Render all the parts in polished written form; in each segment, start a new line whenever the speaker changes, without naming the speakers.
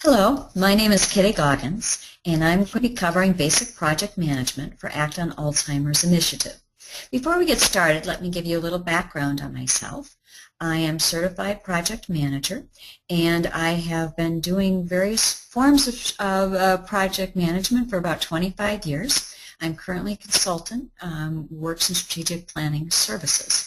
Hello, my name is Kitty Goggins, and I'm going to be covering basic project management for Act on Alzheimer's initiative. Before we get started, let me give you a little background on myself. I am certified project manager, and I have been doing various forms of project management for about 25 years. I'm currently a consultant, works in strategic planning services.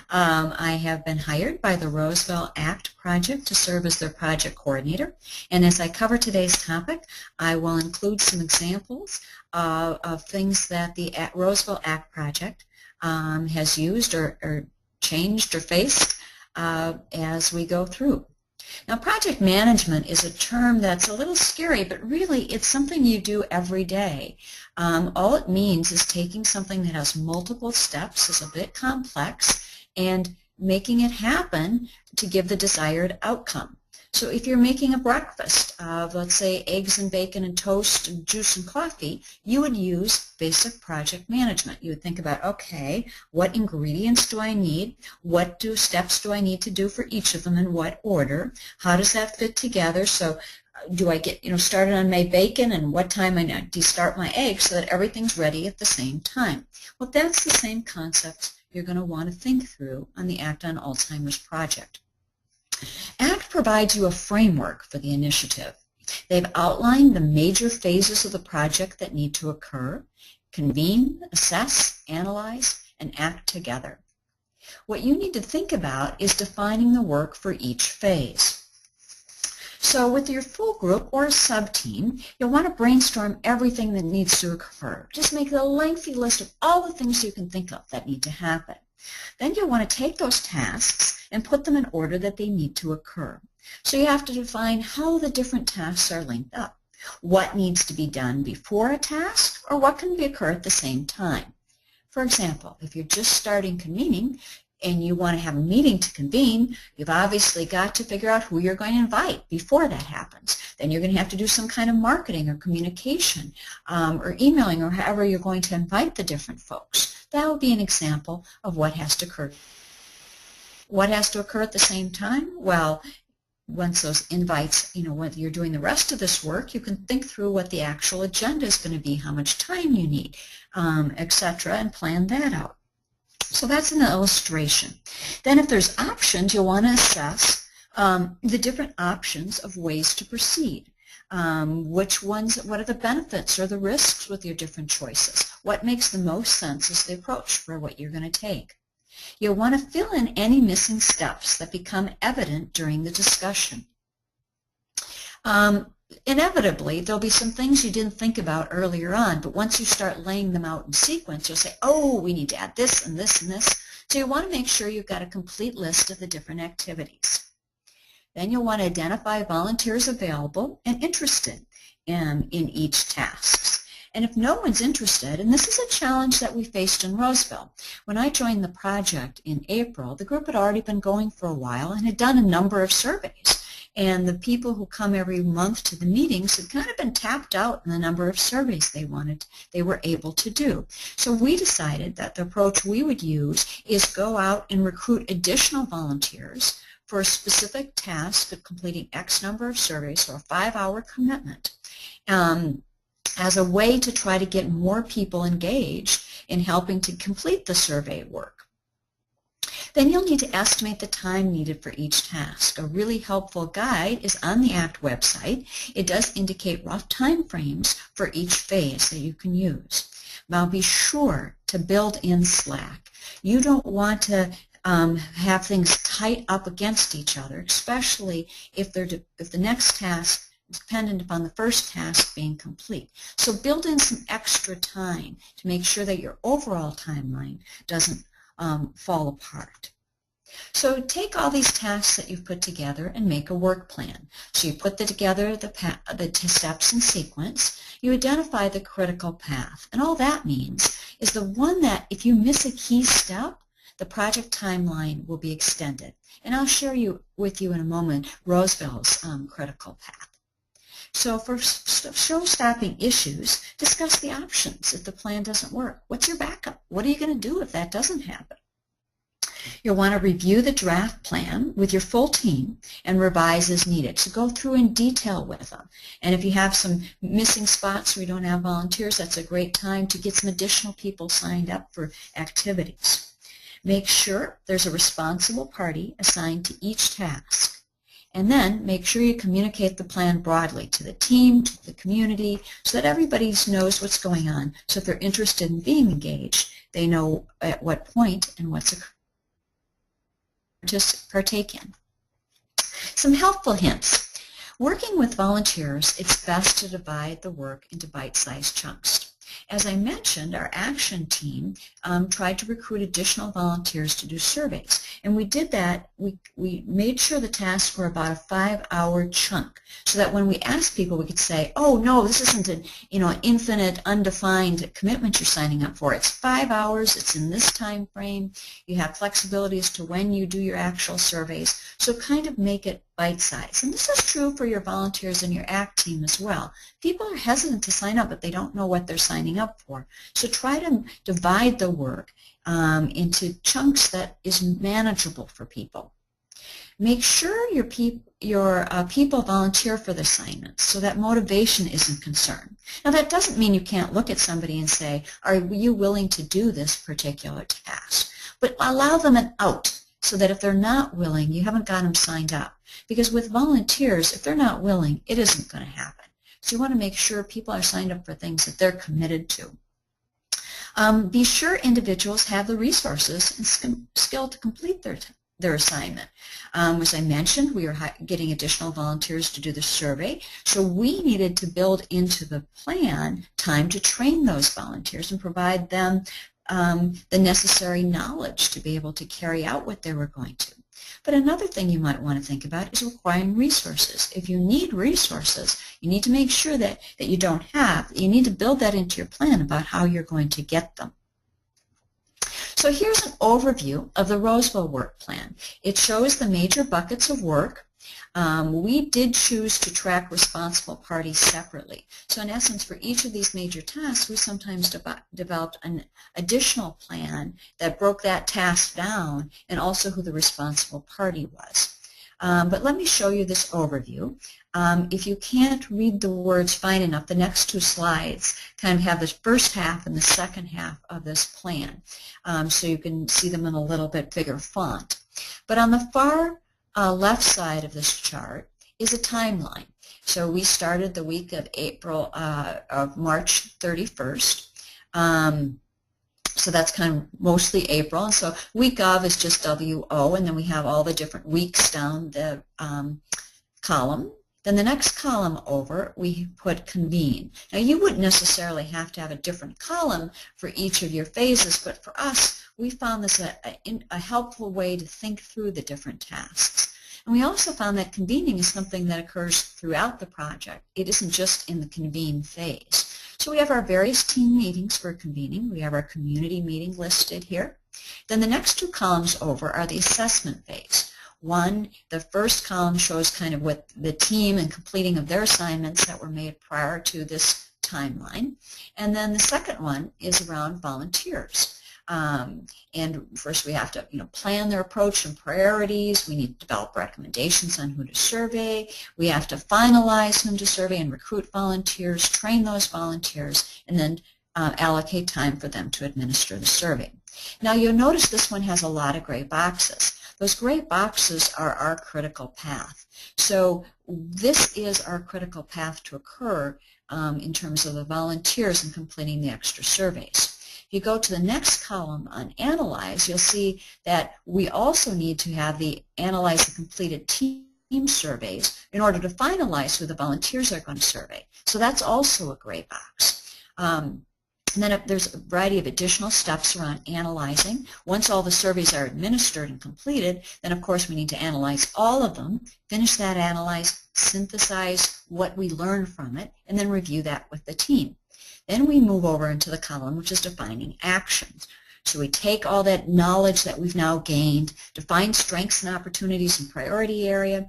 I have been hired by the Roseville ACT project to serve as their project coordinator, and as I cover today's topic, I will include some examples of things that the Roseville ACT project has used or changed or faced as we go through. Now, project management is a term that's a little scary, but really it's something you do every day. All it means is taking something that has multiple steps, is a bit complex, and making it happen to give the desired outcome. So if you're making a breakfast of, let's say, eggs and bacon and toast and juice and coffee, you would use basic project management. You would think about, okay, what ingredients do I need? What steps do I need to do for each of them, in what order? How does that fit together? So do I get started on my bacon, and what time do you start my eggs so that everything's ready at the same time? Well, that's the same concept you're going to want to think through on the Act on Alzheimer's project. ACT provides you a framework for the initiative. They've outlined the major phases of the project that need to occur: convene, assess, analyze, and act together. What you need to think about is defining the work for each phase. So with your full group or a sub-team, you'll want to brainstorm everything that needs to occur. Just make a lengthy list of all the things you can think of that need to happen. Then you'll want to take those tasks and put them in order that they need to occur. So you have to define how the different tasks are linked up. What needs to be done before a task, or what can occur at the same time? For example, if you're just starting convening, and you want to have a meeting to convene, you've obviously got to figure out who you're going to invite before that happens. Then you're going to have to do some kind of marketing or communication or emailing, or however you're going to invite the different folks. That would be an example of what has to occur. What has to occur at the same time? Well, once those invites, whether you're doing the rest of this work, you can think through what the actual agenda is going to be, how much time you need, etc., and plan that out. So that's an illustration. Then if there's options, you'll want to assess the different options of ways to proceed. What are the benefits or the risks with your different choices? What makes the most sense as the approach for what you're going to take? You'll want to fill in any missing steps that become evident during the discussion. Inevitably, there'll be some things you didn't think about earlier on, but once you start laying them out in sequence, you'll say, oh, we need to add this and this and this. So you want to make sure you've got a complete list of the different activities. Then you'll want to identify volunteers available and interested in each task. And if no one's interested, and this is a challenge that we faced in Roseville. When I joined the project in April, the group had already been going for a while and had done a number of surveys. And the people who come every month to the meetings had kind of been tapped out in the number of surveys they were able to do. So we decided that the approach we would use is go out and recruit additional volunteers for a specific task of completing X number of surveys, so a 5-hour commitment, as a way to try to get more people engaged in helping to complete the survey work. Then you'll need to estimate the time needed for each task. A really helpful guide is on the ACT website. It does indicate rough time frames for each phase that you can use. Now be sure to build in slack. You don't want to have things tight up against each other, especially if the next task is dependent upon the first task being complete. So build in some extra time to make sure that your overall timeline doesn't fall apart. So take all these tasks that you've put together and make a work plan. So you put together the steps in sequence, you identify the critical path, and all that means is the one that if you miss a key step, the project timeline will be extended. And I'll share with you in a moment Roseville's critical path. So for show-stopping issues, discuss the options if the plan doesn't work. What's your backup? What are you going to do if that doesn't happen? You'll want to review the draft plan with your full team and revise as needed. So go through in detail with them. And if you have some missing spots where you don't have volunteers, that's a great time to get some additional people signed up for activities. Make sure there's a responsible party assigned to each task. And then make sure you communicate the plan broadly to the team, to the community, so that everybody knows what's going on. So if they're interested in being engaged, they know at what point and what's occurring to partake in. Some helpful hints. Working with volunteers, it's best to divide the work into bite-sized chunks. As I mentioned, our action team tried to recruit additional volunteers to do surveys. And we did that, we made sure the tasks were about a 5-hour chunk, so that when we asked people, we could say, oh no, this isn't an infinite, undefined commitment you're signing up for. It's 5 hours, it's in this time frame, you have flexibility as to when you do your actual surveys, so kind of make it bite-sized. And this is true for your volunteers and your ACT team as well. People are hesitant to sign up, but they don't know what they're signing up for. So try to divide the work into chunks that is manageable for people. Make sure your people volunteer for the assignments so that motivation isn't concerned. Now that doesn't mean you can't look at somebody and say, are you willing to do this particular task? But allow them an out, so that if they're not willing, you haven't got them signed up. Because with volunteers, if they're not willing, it isn't going to happen. So you want to make sure people are signed up for things that they're committed to. Be sure individuals have the resources and skill to complete their assignment. As I mentioned, we are getting additional volunteers to do the survey, so we needed to build into the plan time to train those volunteers and provide them the necessary knowledge to be able to carry out what they were going to. But another thing you might want to think about is requiring resources. If you need resources, you need to make sure that you don't have. You need to build that into your plan about how you're going to get them. So here's an overview of the Roseville work plan. It shows the major buckets of work. We did choose to track responsible parties separately. So in essence, for each of these major tasks, we sometimes developed an additional plan that broke that task down and also who the responsible party was. But let me show you this overview. If you can't read the words fine enough, the next two slides kind of have the first half and the second half of this plan, so you can see them in a little bit bigger font. But on the far left side of this chart is a timeline. So we started the week of March 31st. So that's kind of mostly April. And so week of is just WO, and then we have all the different weeks down the column. Then the next column over, we put convene. Now you wouldn't necessarily have to have a different column for each of your phases, but for us, we found this a helpful way to think through the different tasks. And we also found that convening is something that occurs throughout the project. It isn't just in the convene phase. So we have our various team meetings for convening. We have our community meeting listed here. Then the next two columns over are the assessment phase. One, the first column shows kind of what the team and completing of their assignments that were made prior to this timeline. And then the second one is around volunteers. And first we have to plan their approach and priorities. We need to develop recommendations on who to survey. We have to finalize whom to survey and recruit volunteers, train those volunteers, and then allocate time for them to administer the survey. Now you'll notice this one has a lot of gray boxes. Those gray boxes are our critical path. So this is our critical path to occur in terms of the volunteers and completing the extra surveys. If you go to the next column on Analyze, you'll see that we also need to have the Analyze the completed team surveys in order to finalize who the volunteers are going to survey. So that's also a gray box. And then there's a variety of additional steps around analyzing. Once all the surveys are administered and completed, then of course we need to analyze all of them, finish that analyze, synthesize what we learned from it, and then review that with the team. Then we move over into the column which is defining actions. So we take all that knowledge that we've now gained, define strengths and opportunities in priority area,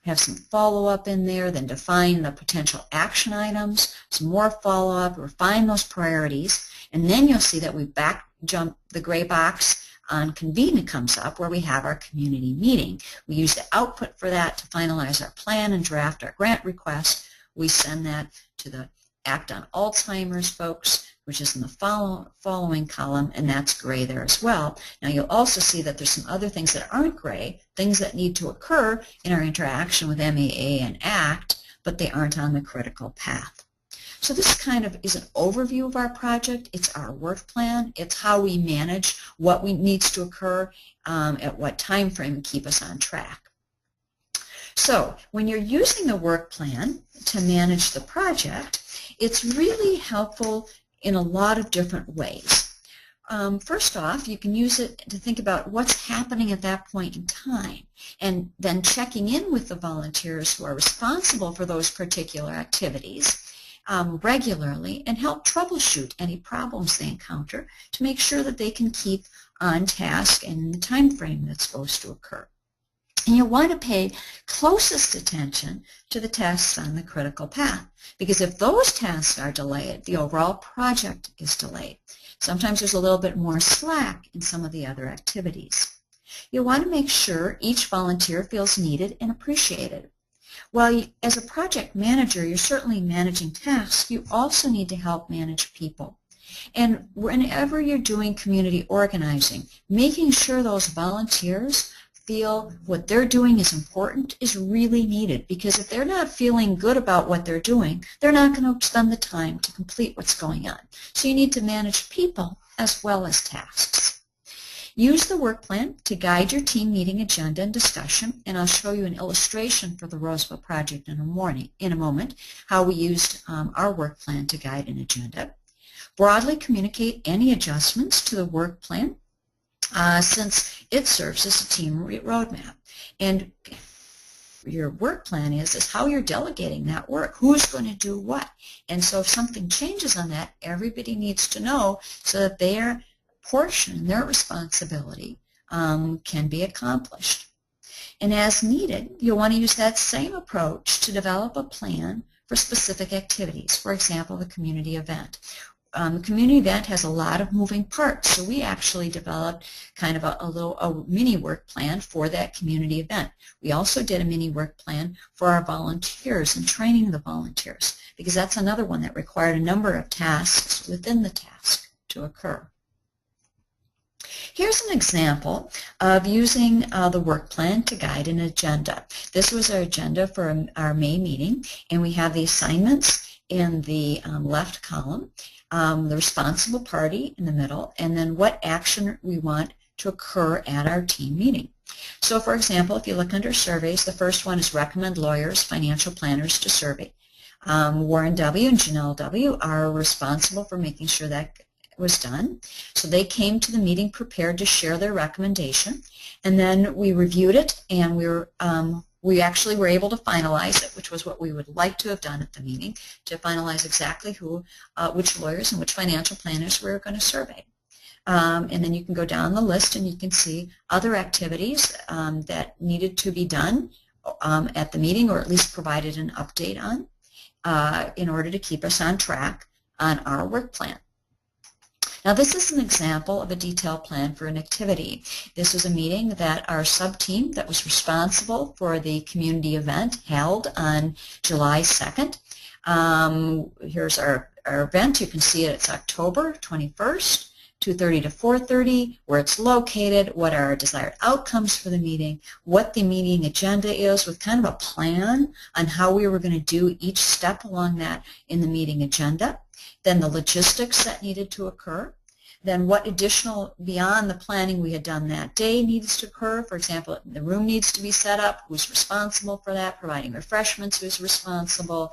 have some follow-up in there, then define the potential action items, some more follow-up, refine those priorities, and then you'll see that we back jump the gray box on convene comes up, where we have our community meeting. We use the output for that to finalize our plan and draft our grant request. We send that to the Act on Alzheimer's folks, which is in the following column, and that's gray there as well. Now you'll also see that there's some other things that aren't gray, things that need to occur in our interaction with MAA and ACT, but they aren't on the critical path. So this kind of is an overview of our project. It's our work plan. It's how we manage what needs to occur at what time frame and keep us on track. So when you're using the work plan to manage the project, it's really helpful in a lot of different ways. First off, you can use it to think about what's happening at that point in time, and then checking in with the volunteers who are responsible for those particular activities regularly, and help troubleshoot any problems they encounter to make sure that they can keep on task and in the time frame that's supposed to occur. And you'll want to pay closest attention to the tasks on the critical path, because if those tasks are delayed, the overall project is delayed. Sometimes there's a little bit more slack in some of the other activities. You'll want to make sure each volunteer feels needed and appreciated. While as a project manager, you're certainly managing tasks, you also need to help manage people. And whenever you're doing community organizing, making sure those volunteers feel what they're doing is important is really needed, because if they're not feeling good about what they're doing, they're not going to spend the time to complete what's going on. So you need to manage people as well as tasks. Use the work plan to guide your team meeting agenda and discussion, and I'll show you an illustration for the Roseville project in a moment, how we used our work plan to guide an agenda. Broadly communicate any adjustments to the work plan, since it serves as a team roadmap. And your work plan is how you're delegating that work, who's going to do what. And so if something changes on that, everybody needs to know so that their portion, their responsibility can be accomplished. And as needed, you'll want to use that same approach to develop a plan for specific activities. For example, the community event. The community event has a lot of moving parts, so we actually developed kind of a mini work plan for that community event. We also did a mini work plan for our volunteers and training the volunteers, because that's another one that required a number of tasks within the task to occur. Here's an example of using the work plan to guide an agenda. This was our agenda for our May meeting, and we have the assignments in the left column, the responsible party in the middle, and then what action we want to occur at our team meeting. So for example, if you look under surveys, the first one is recommend lawyers, financial planners to survey. Warren W. and Janelle W. are responsible for making sure that was done. So they came to the meeting prepared to share their recommendation, and then we reviewed it, and we actually were able to finalize it, which was what we would like to have done at the meeting, to finalize exactly which lawyers and which financial planners we were going to survey. And then you can go down the list and you can see other activities that needed to be done at the meeting, or at least provided an update on, in order to keep us on track on our work plan. Now this is an example of a detailed plan for an activity. This was a meeting that our sub-team that was responsible for the community event held on July 2nd. Here's our event. You can see it. It's October 21st, 2:30 to 4:30, where it's located, what are our desired outcomes for the meeting, what the meeting agenda is, with kind of a plan on how we were going to do each step along that in the meeting agenda. Then the logistics that needed to occur, then what additional beyond the planning we had done that day needs to occur. For example, the room needs to be set up, who's responsible for that, providing refreshments, who's responsible,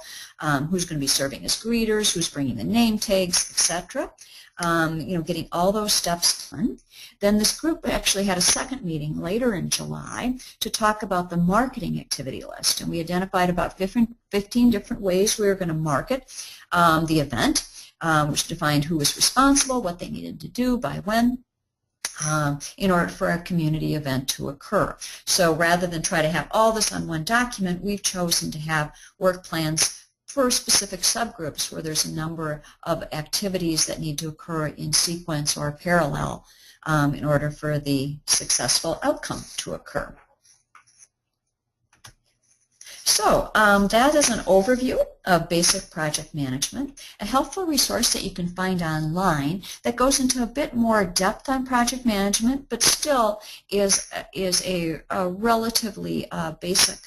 who's going to be serving as greeters, who's bringing the name tags, etc. Getting all those steps done. Then this group actually had a second meeting later in July to talk about the marketing activity list, and we identified about 15 different ways we were going to market the event, which defined who was responsible, what they needed to do, by when, in order for a community event to occur. So rather than try to have all this on one document, we've chosen to have work plans for specific subgroups where there's a number of activities that need to occur in sequence or parallel in order for the successful outcome to occur. So that is an overview of basic project management, a helpful resource that you can find online that goes into a bit more depth on project management, but still is a relatively basic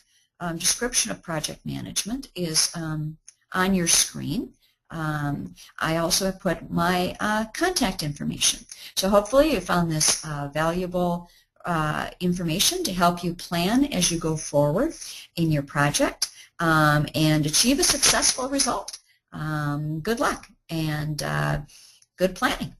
description of project management is on your screen. I also have put my contact information. So hopefully you found this valuable information to help you plan as you go forward in your project and achieve a successful result. Good luck and good planning.